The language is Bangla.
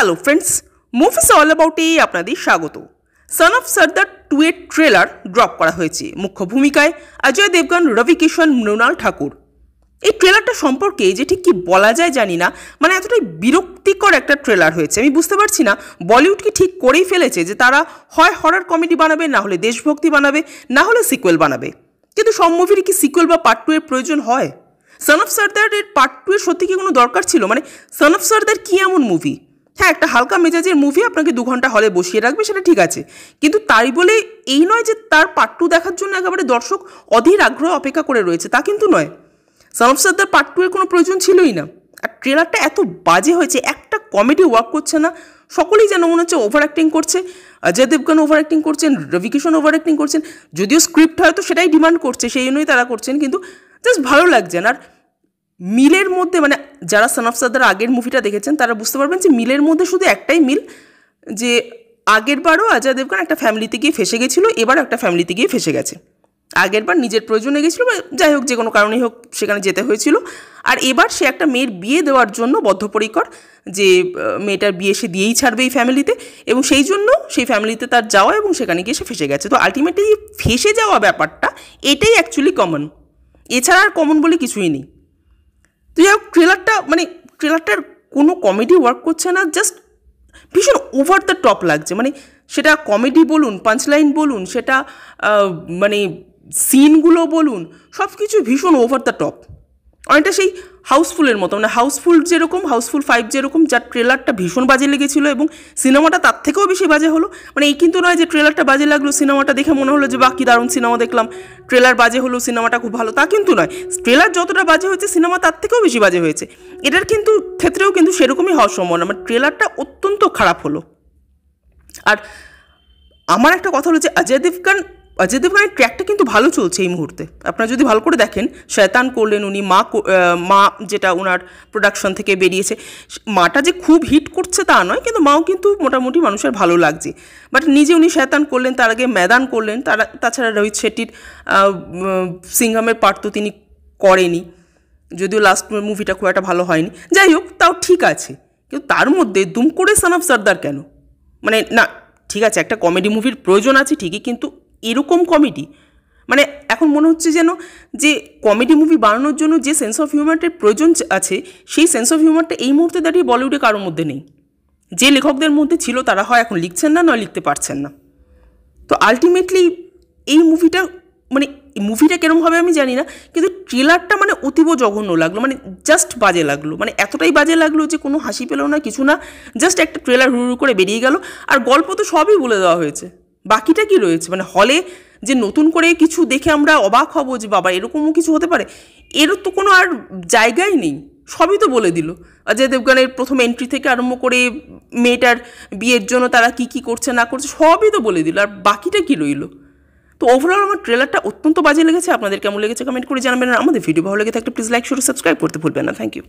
হ্যালো ফ্রেন্ডস, মুভিস অল অ্যাবাউটে আপনাদের স্বাগত। সন অফ সর্দার 2 এর ট্রেলার ড্রপ করা হয়েছে। মুখ্য ভূমিকায় অজয় দেবগন, রবি কিষণ, মৃণাল ঠাকুর। এই ট্রেলারটা সম্পর্কে যে ঠিক কী বলা যায় জানি না, মানে এতটাই বিরক্তিকর একটা ট্রেলার হয়েছে। আমি বুঝতে পারছি না বলিউড কি ঠিক করেই ফেলেছে যে তারা হয় হরর কমেডি বানাবে, না হলে দেশভক্তি বানাবে, না হলে সিকুয়েল বানাবে। কিন্তু সব মুভির কি সিকুয়েল বা পার্ট 2 এর প্রয়োজন হয়? সন অফ সর্দারের পার্ট 2 এর সত্যি কি কোনো দরকার ছিল? মানে সন অফ সর্দার কী এমন মুভি? হ্যাঁ, একটা হালকা মেজাজের মুভি, আপনাকে 2 ঘন্টা হলে বসিয়ে রাখবে, সেটা ঠিক আছে। কিন্তু তাই বলে এই নয় যে তার পার্ট 2 দেখার জন্য একেবারে দর্শক অধীর আগ্রহ অপেক্ষা করে রয়েছে, তা কিন্তু নয়। সন অফ সর্দার পার্ট 2 এর কোনো প্রয়োজন ছিলই না। আর ট্রেলারটা এত বাজে হয়েছে, একটা কমেডি ওয়ার্ক করছে না। সকলেই যেন মনে হচ্ছে ওভার অ্যাক্টিং করছে। অজয় দেবগন ওভার অ্যাক্টিং করছেন, রবি কিষণ ওভার অ্যাক্টিং করছেন। যদিও স্ক্রিপ্ট হয়তো সেটাই ডিমান্ড করছে, সেই জন্যই তারা করছেন, কিন্তু জাস্ট ভালো লাগছে না। আর মিলের মধ্যে, মানে যারা সন অফ সর্দার আগের মুভিটা দেখেছেন তারা বুঝতে পারবেন যে মিলের মধ্যে শুধু একটাই মিল, যে আগের বারও অজয় দেবগন একটা ফ্যামিলিতে গিয়ে ফেসে গেছিলো, এবার একটা ফ্যামিলিতে গিয়ে ফেসে গেছে। আগের বার নিজের প্রয়োজনে গেছিলো, যাই হোক যে কোনো কারণেই হোক সেখানে যেতে হয়েছিল। আর এবার সে একটা মেয়ের বিয়ে দেওয়ার জন্য বদ্ধপরিকর, যে মেয়েটার বিয়ে সে দিয়েই ছাড়বে এই ফ্যামিলিতে, এবং সেই জন্য সেই ফ্যামিলিতে তার যাওয়া এবং সেখানে গিয়ে সে ফেসে গেছে। তো আলটিমেটলি ফেসে যাওয়া ব্যাপারটা এটাই অ্যাকচুয়ালি কমন, এছাড়া আর কমন বলে কিছুই নেই। তো যাই হোক, ট্রেলারটার কোনো কমেডি ওয়ার্ক করছে না, জাস্ট ভীষণ ওভার দ্য টপ লাগছে। মানে সেটা কমেডি বলুন, পাঞ্চলাইন বলুন, সেটা মানে সিনগুলো বলুন, সব কিছু ভীষণ ওভার দ্য টপ। অনেকটা সেই হাউসফুলের মতো, মানে হাউসফুল যেরকম, হাউসফুল 5 যেরকম, যার ট্রেলারটা ভীষণ বাজে লেগেছিলো এবং সিনেমাটা তার থেকেও বেশি বাজে হলো। মানে এই কিন্তু নয় যে ট্রেলারটা বাজে লাগলো, সিনেমাটা দেখে মনে হলো যে বাহ কি দারুণ সিনেমা দেখলাম, ট্রেলার বাজে হলো, সিনেমাটা খুব ভালো, তা কিন্তু নয়। ট্রেলার যতটা বাজে হয়েছে, সিনেমা তার থেকেও বেশি বাজে হয়েছে। এটার কিন্তু ক্ষেত্রেও কিন্তু সেরকমই হওয়ার সম্ভাবনা। মানে ট্রেলারটা অত্যন্ত খারাপ হলো। আর আমার একটা কথা হলো যে অজয় দেবগনের ট্র্যাকটা কিন্তু ভালো চলছে এই মুহূর্তে। আপনারা যদি ভালো করে দেখেন, শয়তান করলেন উনি, মা যেটা ওনার প্রোডাকশন থেকে বেরিয়েছে, মাটা যে খুব হিট করছে তা নয়, কিন্তু মাও কিন্তু মোটামুটি মানুষের ভালো লাগছে। বাট নিজে উনি শয়তান করলেন, তার আগে ময়দান করলেন, তাছাড়া রোহিত শেট্টির সিংহামের পার্ট তো তিনি করেনি, যদিও লাস্ট মুভিটা খুব একটা ভালো হয়নি। যাই হোক, তাও ঠিক আছে, কিন্তু তার মধ্যে দুম করে সন অফ সর্দার কেন? মানে না, ঠিক আছে একটা কমেডি মুভির প্রয়োজন আছে ঠিকই, কিন্তু এরকম কমেডি, মানে এখন মনে হচ্ছে যেন যে কমেডি মুভি বানানোর জন্য যে সেন্স অফ হিউমারটার প্রয়োজন আছে, সেই সেন্স অফ হিউমারটা এই মুহূর্তে দাঁড়িয়ে বলিউডে কারোর মধ্যে নেই। যে লেখকদের মধ্যে ছিল তারা হয় এখন লিখছেন না, নয় লিখতে পারছেন না। তো আলটিমেটলি এই মুভিটা কেরম হবে আমি জানি না, কিন্তু ট্রেলারটা মানে অতীব জঘন্য লাগলো, মানে জাস্ট বাজে লাগলো। মানে এতটাই বাজে লাগলো যে কোনো হাসি পেলো না, কিছু না, জাস্ট একটা ট্রেলার হুড় করে বেরিয়ে গেল। আর গল্প তো সবই বলে দেওয়া হয়েছে, বাকিটা কি রয়েছে? মানে হলে যে নতুন করে কিছু দেখে আমরা অবাক হব যে বাবা এরকমও কিছু হতে পারে, এর তো কোনো আর জায়গাই নেই, সবই তো বলে দিল। অজয় দেবগনের প্রথম এন্ট্রি থেকে আরম্ভ করে মেয়েটার বিয়ের জন্য তারা কি করছে না করছে সবই তো বলে দিল, আর বাকিটা কি রইল? তো ওভারঅল আমার ট্রেলারটা অত্যন্ত বাজে লেগেছে। আপনাদের কেমন লেগেছে কমেন্ট করে জানাবেন। আর আমাদের ভিডিও ভালো লেগে থাকলে প্লিজ লাইক, শেয়ার, সাবস্ক্রাইব করতে ভুলবেন না। Thank you.